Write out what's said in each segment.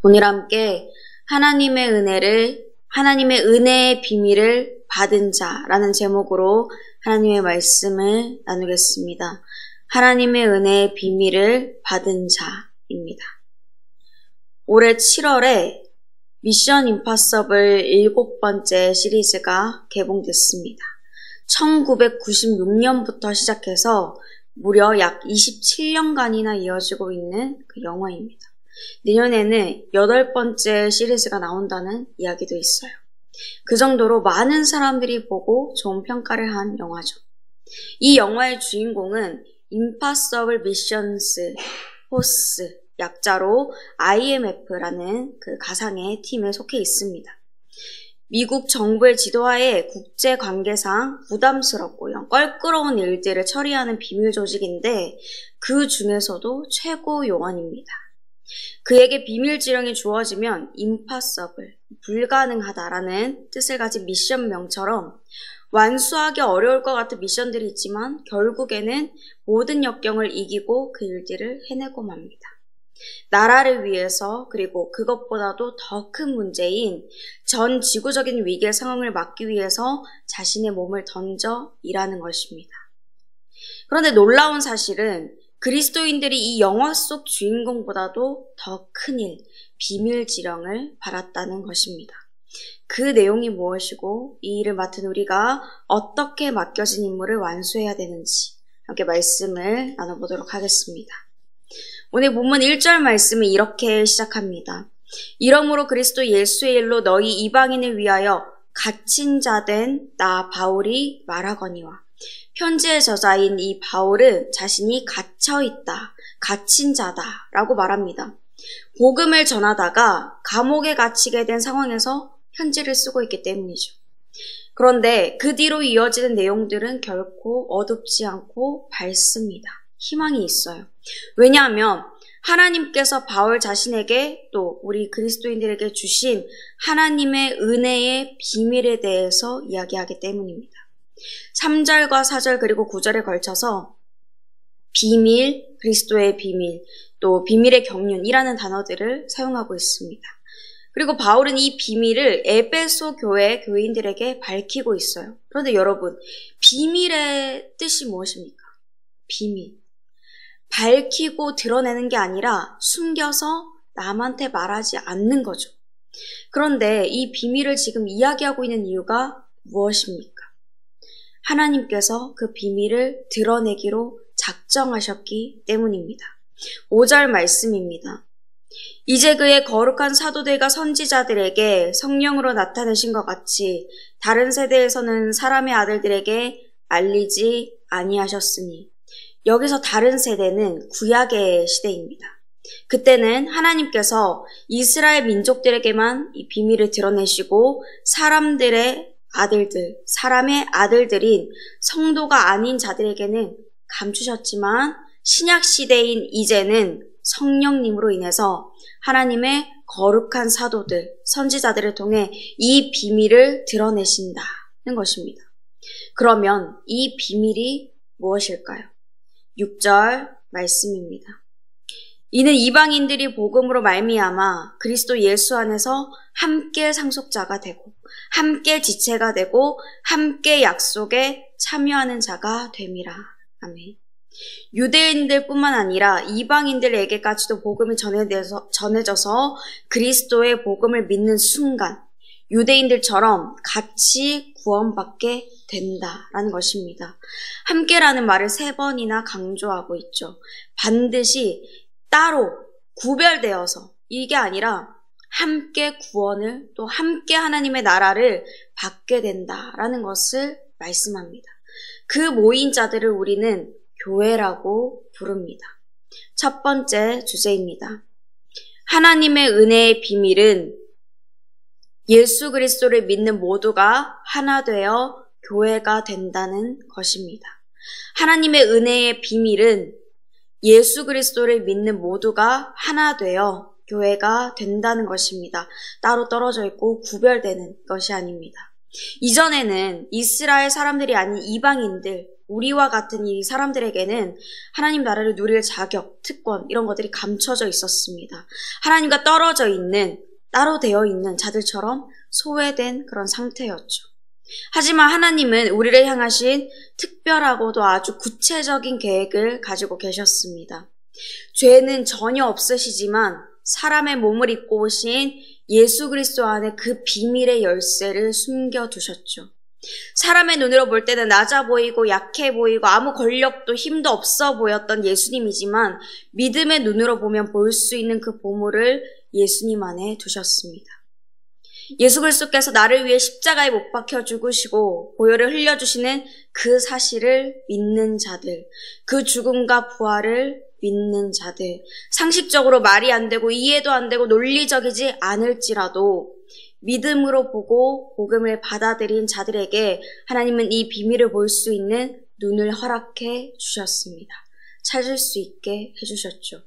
오늘 함께 하나님의 은혜의 비밀을 받은 자라는 제목으로 하나님의 말씀을 나누겠습니다. 하나님의 은혜의 비밀을 받은 자입니다. 올해 7월에 미션 임파서블 7번째 시리즈가 개봉됐습니다. 1996년부터 시작해서 무려 약 27년간이나 이어지고 있는 그 영화입니다. 내년에는 8번째 시리즈가 나온다는 이야기도 있어요. 그 정도로 많은 사람들이 보고 좋은 평가를 한 영화죠. 이 영화의 주인공은 임파서블 미션스 포스, 약자로 IMF라는 그 가상의 팀에 속해 있습니다. 미국 정부의 지도하에 국제관계상 부담스럽고 껄끄러운 일들을 처리하는 비밀 조직인데 그 중에서도 최고 요원입니다. 그에게 비밀 지령이 주어지면 impossible, 불가능하다라는 뜻을 가진 미션명처럼 완수하기 어려울 것 같은 미션들이 있지만 결국에는 모든 역경을 이기고 그 일들을 해내고 맙니다. 나라를 위해서 그리고 그것보다도 더 큰 문제인 전 지구적인 위기의 상황을 막기 위해서 자신의 몸을 던져 일하는 것입니다. 그런데 놀라운 사실은 그리스도인들이 이 영화 속 주인공보다도 더 큰 일, 비밀 지령을 받았다는 것입니다. 그 내용이 무엇이고 이 일을 맡은 우리가 어떻게 맡겨진 임무를 완수해야 되는지 함께 말씀을 나눠보도록 하겠습니다. 오늘 본문 1절 말씀이 이렇게 시작합니다. 이러므로 그리스도 예수의 일로 너희 이방인을 위하여 갇힌 자 된 나 바울이 말하거니와. 편지의 저자인 이 바울은 자신이 갇혀있다, 갇힌 자다라고 말합니다. 복음을 전하다가 감옥에 갇히게 된 상황에서 편지를 쓰고 있기 때문이죠. 그런데 그 뒤로 이어지는 내용들은 결코 어둡지 않고 밝습니다. 희망이 있어요. 왜냐하면 하나님께서 바울 자신에게 또 우리 그리스도인들에게 주신 하나님의 은혜의 비밀에 대해서 이야기하기 때문입니다. 3절과 4절 그리고 9절에 걸쳐서 비밀, 그리스도의 비밀, 또 비밀의 경륜이라는 단어들을 사용하고 있습니다. 그리고 바울은 이 비밀을 에베소 교회 교인들에게 밝히고 있어요. 그런데 여러분, 비밀의 뜻이 무엇입니까? 비밀. 밝히고 드러내는 게 아니라 숨겨서 남한테 말하지 않는 거죠. 그런데 이 비밀을 지금 이야기하고 있는 이유가 무엇입니까? 하나님께서 그 비밀을 드러내기로 작정하셨기 때문입니다. 5절 말씀입니다. 이제 그의 거룩한 사도들과 선지자들에게 성령으로 나타내신 것 같이 다른 세대에서는 사람의 아들들에게 알리지 아니하셨으니. 여기서 다른 세대는 구약의 시대입니다. 그때는 하나님께서 이스라엘 민족들에게만 이 비밀을 드러내시고 사람의 아들들인 성도가 아닌 자들에게는 감추셨지만 신약 시대인 이제는 성령님으로 인해서 하나님의 거룩한 사도들, 선지자들을 통해 이 비밀을 드러내신다는 것입니다. 그러면 이 비밀이 무엇일까요? 6절 말씀입니다. 이는 이방인들이 복음으로 말미암아 그리스도 예수 안에서 함께 상속자가 되고 함께 지체가 되고 함께 약속에 참여하는 자가 됨이라. 아멘. 유대인들뿐만 아니라 이방인들에게까지도 복음이 전해져서 그리스도의 복음을 믿는 순간 유대인들처럼 같이 구원받게 된다라는 것입니다. 함께라는 말을 3번이나 강조하고 있죠. 반드시 따로 구별되어서 이게 아니라 함께 구원을 또 함께 하나님의 나라를 받게 된다라는 것을 말씀합니다. 그 모인 자들을 우리는 교회라고 부릅니다. 첫 번째 주제입니다. 하나님의 은혜의 비밀은 예수 그리스도를 믿는 모두가 하나 되어 교회가 된다는 것입니다. 하나님의 은혜의 비밀은 예수 그리스도를 믿는 모두가 하나 되어 교회가 된다는 것입니다. 따로 떨어져 있고 구별되는 것이 아닙니다. 이전에는 이스라엘 사람들이 아닌 이방인들, 우리와 같은 이 사람들에게는 하나님 나라를 누릴 자격, 특권 이런 것들이 감춰져 있었습니다. 하나님과 떨어져 있는, 따로 되어 있는 자들처럼 소외된 그런 상태였죠. 하지만 하나님은 우리를 향하신 특별하고도 아주 구체적인 계획을 가지고 계셨습니다. 죄는 전혀 없으시지만 사람의 몸을 입고 오신 예수 그리스도 안에 그 비밀의 열쇠를 숨겨두셨죠. 사람의 눈으로 볼 때는 낮아 보이고 약해 보이고 아무 권력도 힘도 없어 보였던 예수님이지만 믿음의 눈으로 보면 볼 수 있는 그 보물을 예수님 안에 두셨습니다. 예수 그리스도께서 나를 위해 십자가에 못 박혀 죽으시고 보혈을 흘려주시는 그 사실을 믿는 자들, 그 죽음과 부활을 믿는 자들, 상식적으로 말이 안 되고 이해도 안 되고 논리적이지 않을지라도 믿음으로 보고 복음을 받아들인 자들에게 하나님은 이 비밀을 볼 수 있는 눈을 허락해 주셨습니다. 찾을 수 있게 해주셨죠.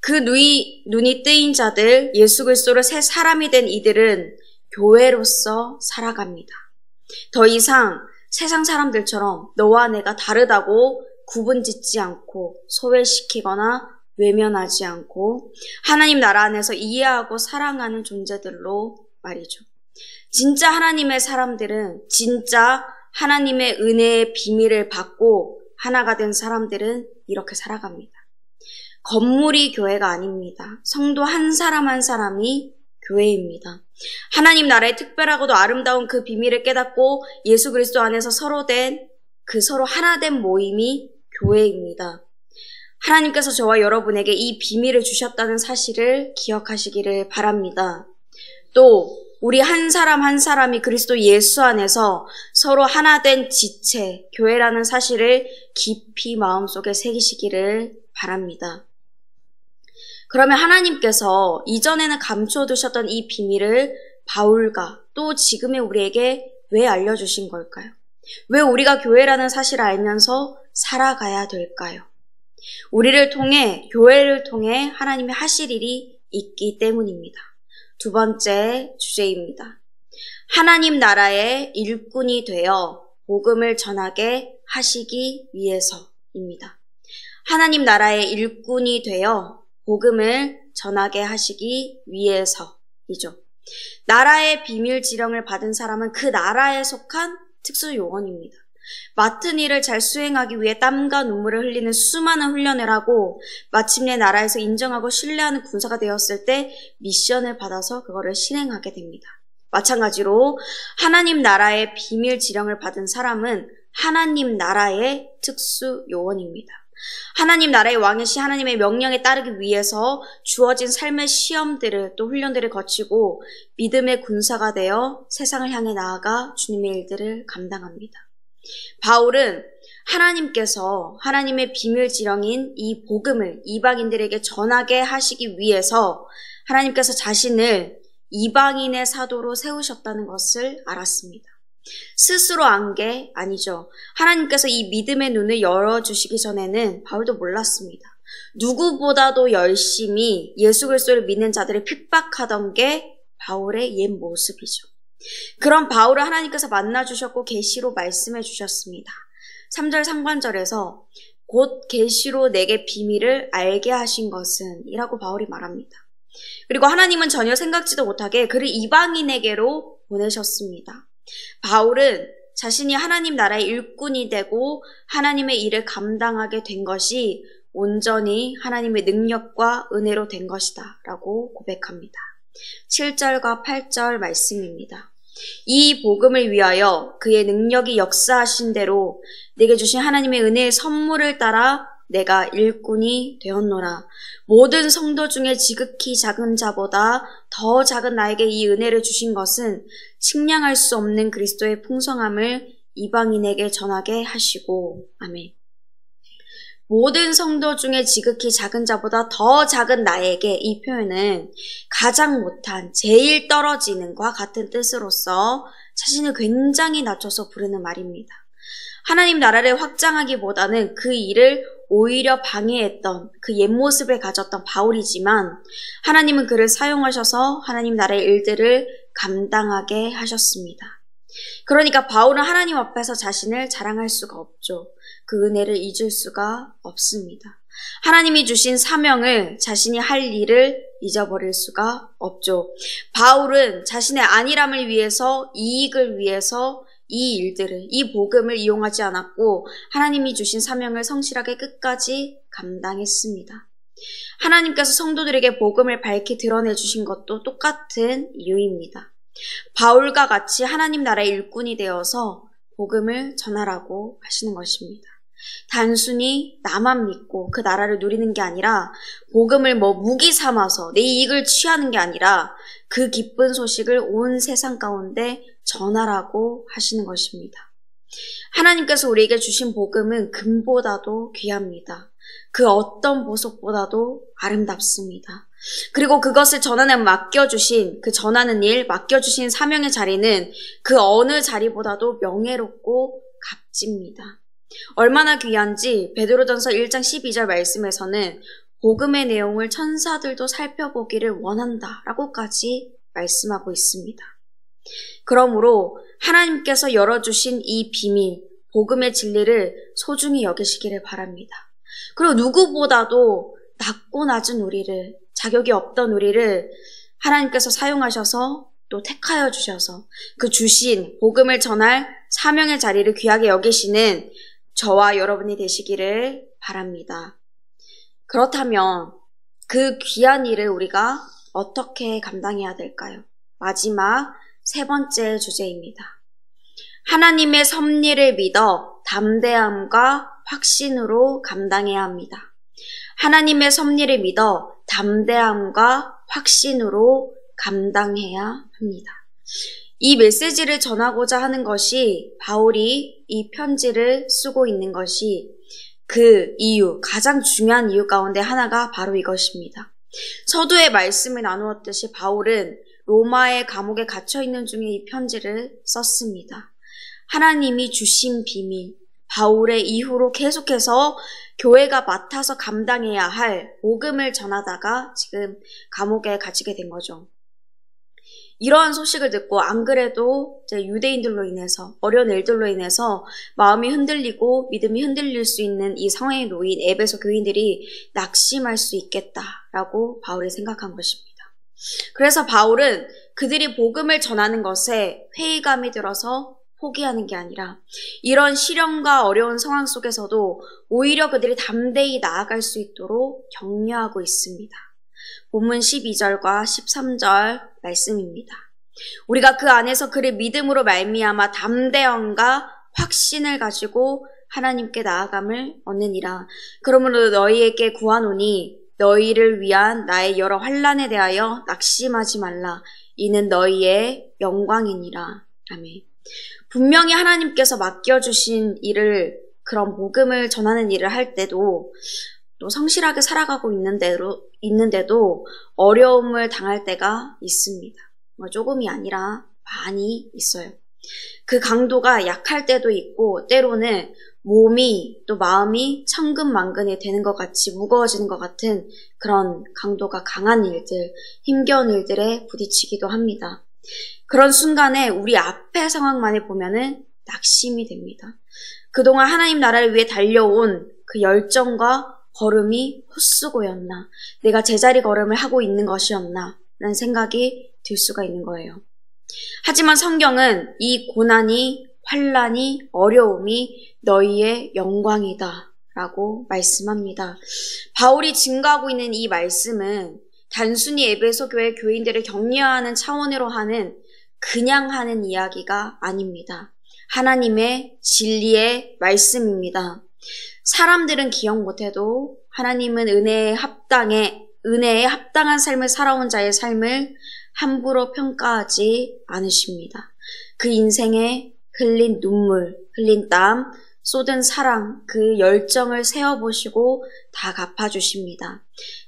그 눈이 뜨인 자들, 예수 그리스도로 새 사람이 된 이들은 교회로서 살아갑니다. 더 이상 세상 사람들처럼 너와 내가 다르다고 구분짓지 않고 소외시키거나 외면하지 않고 하나님 나라 안에서 이해하고 사랑하는 존재들로 말이죠. 진짜 하나님의 사람들은, 진짜 하나님의 은혜의 비밀을 받고 하나가 된 사람들은 이렇게 살아갑니다. 건물이 교회가 아닙니다. 성도 한 사람 한 사람이 교회입니다. 하나님 나라의 특별하고도 아름다운 그 비밀을 깨닫고 예수 그리스도 안에서 서로 하나 된 모임이 교회입니다. 하나님께서 저와 여러분에게 이 비밀을 주셨다는 사실을 기억하시기를 바랍니다. 또 우리 한 사람 한 사람이 그리스도 예수 안에서 서로 하나 된 지체, 교회라는 사실을 깊이 마음속에 새기시기를 바랍니다. 그러면 하나님께서 이전에는 감춰두셨던 이 비밀을 바울과 또 지금의 우리에게 왜 알려주신 걸까요? 왜 우리가 교회라는 사실을 알면서 살아가야 될까요? 우리를 통해, 교회를 통해 하나님이 하실 일이 있기 때문입니다. 두 번째 주제입니다. 하나님 나라의 일꾼이 되어 복음을 전하게 하시기 위해서입니다. 하나님 나라의 일꾼이 되어 복음을 전하게 하시기 위해서이죠. 나라의 비밀 지령을 받은 사람은 그 나라에 속한 특수 요원입니다. 맡은 일을 잘 수행하기 위해 땀과 눈물을 흘리는 수많은 훈련을 하고 마침내 나라에서 인정하고 신뢰하는 군사가 되었을 때 미션을 받아서 그거를 실행하게 됩니다. 마찬가지로 하나님 나라의 비밀 지령을 받은 사람은 하나님 나라의 특수 요원입니다. 하나님 나라의 왕이신 하나님의 명령에 따르기 위해서 주어진 삶의 시험들을 또 훈련들을 거치고 믿음의 군사가 되어 세상을 향해 나아가 주님의 일들을 감당합니다. 바울은 하나님께서 하나님의 비밀 지령인 이 복음을 이방인들에게 전하게 하시기 위해서 하나님께서 자신을 이방인의 사도로 세우셨다는 것을 알았습니다. 스스로 안 게 아니죠. 하나님께서 이 믿음의 눈을 열어주시기 전에는 바울도 몰랐습니다. 누구보다도 열심히 예수 그리스도를 믿는 자들을 핍박하던 게 바울의 옛 모습이죠. 그런 바울을 하나님께서 만나주셨고 계시로 말씀해 주셨습니다. 3절 상관절에서 곧 계시로 내게 비밀을 알게 하신 것은 이라고 바울이 말합니다. 그리고 하나님은 전혀 생각지도 못하게 그를 이방인에게로 보내셨습니다. 바울은 자신이 하나님 나라의 일꾼이 되고 하나님의 일을 감당하게 된 것이 온전히 하나님의 능력과 은혜로 된 것이다 라고 고백합니다. 7절과 8절 말씀입니다. 이 복음을 위하여 그의 능력이 역사하신 대로 내게 주신 하나님의 은혜의 선물을 따라 내가 일꾼이 되었노라. 모든 성도 중에 지극히 작은 자보다 더 작은 나에게 이 은혜를 주신 것은 측량할 수 없는 그리스도의 풍성함을 이방인에게 전하게 하시고. 아멘. 모든 성도 중에 지극히 작은 자보다 더 작은 나에게, 이 표현은 가장 못한, 제일 떨어지는과 같은 뜻으로서 자신을 굉장히 낮춰서 부르는 말입니다. 하나님 나라를 확장하기보다는 그 일을 오히려 방해했던 그 옛 모습을 가졌던 바울이지만 하나님은 그를 사용하셔서 하나님 나라의 일들을 감당하게 하셨습니다. 그러니까 바울은 하나님 앞에서 자신을 자랑할 수가 없죠. 그 은혜를 잊을 수가 없습니다. 하나님이 주신 사명을 자신이 할 일을 잊어버릴 수가 없죠. 바울은 자신의 안일함을 위해서, 이익을 위해서 이 일들을, 이 복음을 이용하지 않았고 하나님이 주신 사명을 성실하게 끝까지 감당했습니다. 하나님께서 성도들에게 복음을 밝히 드러내 주신 것도 똑같은 이유입니다. 바울과 같이 하나님 나라의 일꾼이 되어서 복음을 전하라고 하시는 것입니다. 단순히 나만 믿고 그 나라를 누리는 게 아니라 복음을 무기 삼아서 내 이익을 취하는 게 아니라 그 기쁜 소식을 온 세상 가운데 전하라고 하시는 것입니다. 하나님께서 우리에게 주신 복음은 금보다도 귀합니다. 그 어떤 보석보다도 아름답습니다. 그리고 그것을 전하는 전하는 일, 맡겨주신 사명의 자리는 그 어느 자리보다도 명예롭고 값집니다. 얼마나 귀한지 베드로전서 1장 12절 말씀에서는 복음의 내용을 천사들도 살펴보기를 원한다라고까지 말씀하고 있습니다. 그러므로 하나님께서 열어주신 이 비밀, 복음의 진리를 소중히 여기시기를 바랍니다. 그리고 누구보다도 낮고 낮은 우리를, 자격이 없던 우리를 하나님께서 사용하셔서 또 택하여 주셔서 그 주신 복음을 전할 사명의 자리를 귀하게 여기시는 저와 여러분이 되시기를 바랍니다. 그렇다면 그 귀한 일을 우리가 어떻게 감당해야 될까요? 마지막 세 번째 주제입니다. 하나님의 섭리를 믿어 담대함과 확신으로 감당해야 합니다. 하나님의 섭리를 믿어 담대함과 확신으로 감당해야 합니다. 이 메시지를 전하고자 하는 것이 바울이 이 편지를 쓰고 있는 것이 그 이유, 가장 중요한 이유 가운데 하나가 바로 이것입니다. 서두에 말씀을 나누었듯이 바울은 로마의 감옥에 갇혀있는 중에 이 편지를 썼습니다. 하나님이 주신 비밀, 바울의 이후로 계속해서 교회가 맡아서 감당해야 할 복음을 전하다가 지금 감옥에 갇히게 된 거죠. 이러한 소식을 듣고 안 그래도 이제 유대인들로 인해서 어려운 일들로 인해서 마음이 흔들리고 믿음이 흔들릴 수 있는 이 상황에 놓인 에베소 교인들이 낙심할 수 있겠다라고 바울이 생각한 것입니다. 그래서 바울은 그들이 복음을 전하는 것에 회의감이 들어서 포기하는 게 아니라 이런 시련과 어려운 상황 속에서도 오히려 그들이 담대히 나아갈 수 있도록 격려하고 있습니다. 본문 12절과 13절 말씀입니다. 우리가 그 안에서 그를 믿음으로 말미암아 담대함과 확신을 가지고 하나님께 나아감을 얻느니라. 그러므로 너희에게 구하노니 너희를 위한 나의 여러 환난에 대하여 낙심하지 말라. 이는 너희의 영광이니라. 아멘. 분명히 하나님께서 맡겨주신 일을, 그런 복음을 전하는 일을 할 때도 또 성실하게 살아가고 있는데도 어려움을 당할 때가 있습니다. 조금이 아니라 많이 있어요. 그 강도가 약할 때도 있고 때로는 몸이 또 마음이 천근만근이 되는 것 같이 무거워지는 것 같은 그런 강도가 강한 일들, 힘겨운 일들에 부딪히기도 합니다. 그런 순간에 우리 앞의 상황만을 보면은 낙심이 됩니다. 그동안 하나님 나라를 위해 달려온 그 열정과 걸음이 헛수고였나? 내가 제자리 걸음을 하고 있는 것이었나? 라는 생각이 들 수가 있는 거예요. 하지만 성경은 이 고난이, 환난이, 어려움이 너희의 영광이다 라고 말씀합니다. 바울이 증거하고 있는 이 말씀은 단순히 에베소 교회 교인들을 격려하는 차원으로 그냥 하는 이야기가 아닙니다. 하나님의 진리의 말씀입니다. 사람들은 기억 못해도 하나님은 은혜에 합당한 삶을 살아온 자의 삶을 함부로 평가하지 않으십니다. 그 인생에 흘린 눈물, 흘린 땀, 쏟은 사랑, 그 열정을 세어보시고 다 갚아주십니다.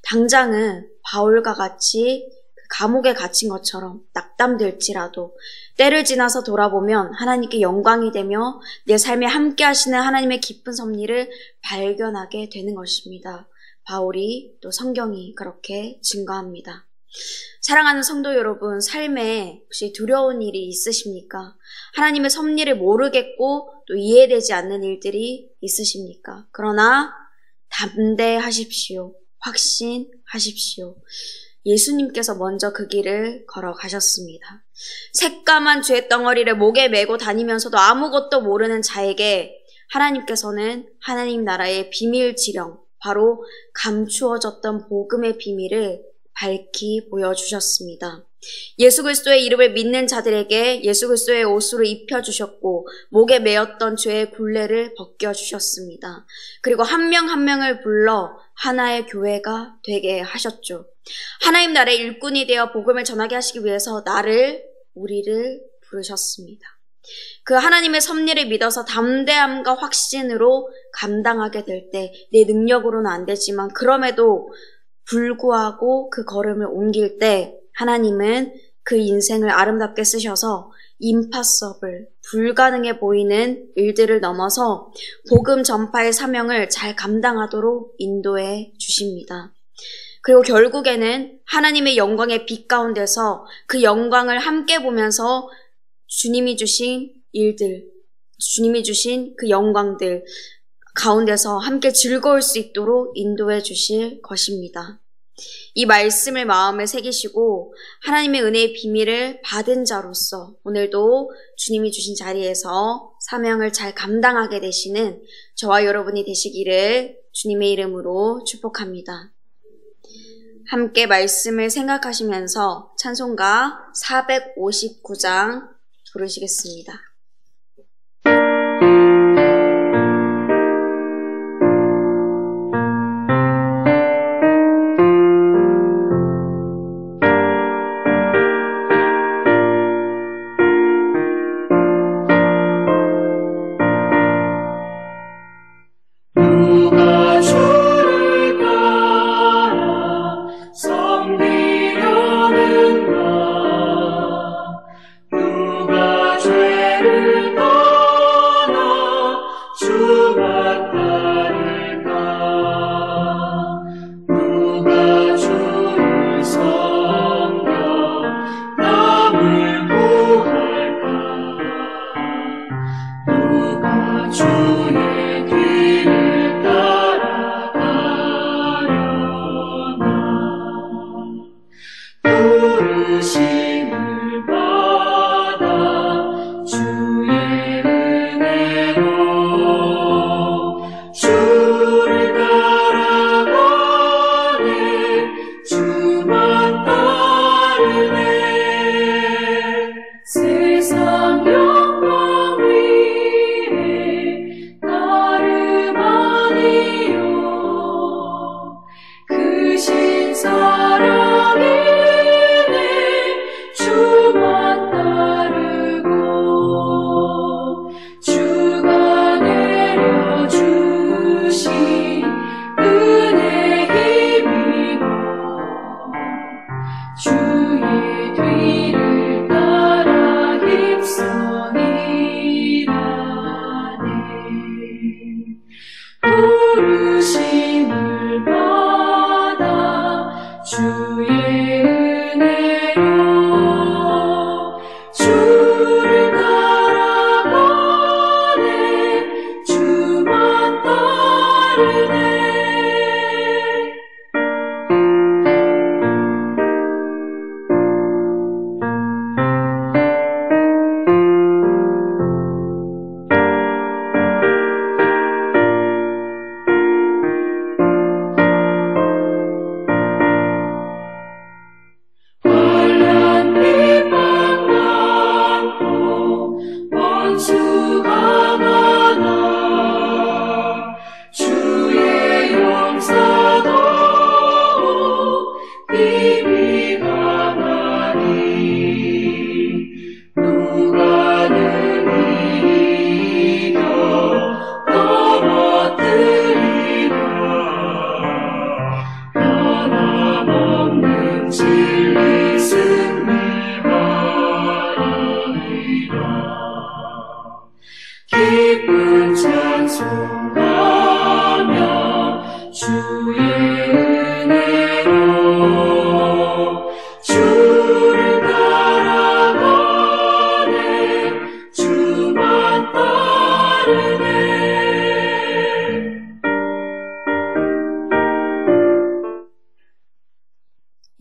당장은 바울과 같이 감옥에 갇힌 것처럼 낙담될지라도 때를 지나서 돌아보면 하나님께 영광이 되며 내 삶에 함께 하시는 하나님의 기쁜 섭리를 발견하게 되는 것입니다. 바울이 또 성경이 그렇게 증거합니다. 사랑하는 성도 여러분, 삶에 혹시 두려운 일이 있으십니까? 하나님의 섭리를 모르겠고 또 이해되지 않는 일들이 있으십니까? 그러나 담대하십시오. 확신하십시오. 예수님께서 먼저 그 길을 걸어가셨습니다. 새까만 죄 덩어리를 목에 메고 다니면서도 아무것도 모르는 자에게 하나님께서는 하나님 나라의 비밀 지령, 바로 감추어졌던 복음의 비밀을 밝히 보여주셨습니다. 예수 그리스도의 이름을 믿는 자들에게 예수 그리스도의 옷으로 입혀주셨고 목에 메었던 죄의 굴레를 벗겨주셨습니다. 그리고 한 명 한 명을 불러 하나의 교회가 되게 하셨죠. 하나님 나라의 일꾼이 되어 복음을 전하게 하시기 위해서 우리를 부르셨습니다. 그 하나님의 섭리를 믿어서 담대함과 확신으로 감당하게 될 때 내 능력으로는 안 되지만 그럼에도 불구하고 그 걸음을 옮길 때 하나님은 그 인생을 아름답게 쓰셔서 임파서블, 불가능해 보이는 일들을 넘어서 복음 전파의 사명을 잘 감당하도록 인도해 주십니다. 그리고 결국에는 하나님의 영광의 빛 가운데서 그 영광을 함께 보면서 주님이 주신 일들, 주님이 주신 그 영광들 가운데서 함께 즐거울 수 있도록 인도해 주실 것입니다. 이 말씀을 마음에 새기시고 하나님의 은혜의 비밀을 받은 자로서 오늘도 주님이 주신 자리에서 사명을 잘 감당하게 되시는 저와 여러분이 되시기를 주님의 이름으로 축복합니다. 함께 말씀을 생각하시면서 찬송가 459장 부르시겠습니다. 누가 죄를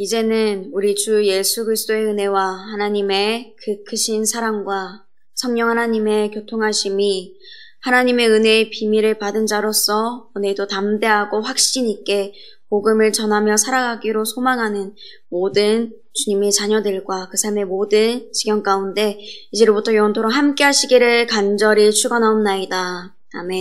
이제는 우리 주 예수 그리스도의 은혜와 하나님의 그 크신 사랑과 성령 하나님의 교통하심이 하나님의 은혜의 비밀을 받은 자로서 오늘도 담대하고 확신 있게 복음을 전하며 살아가기로 소망하는 모든 주님의 자녀들과 그 삶의 모든 지경 가운데 이제로부터 영원토록 함께 하시기를 간절히 축원하옵나이다. 아멘.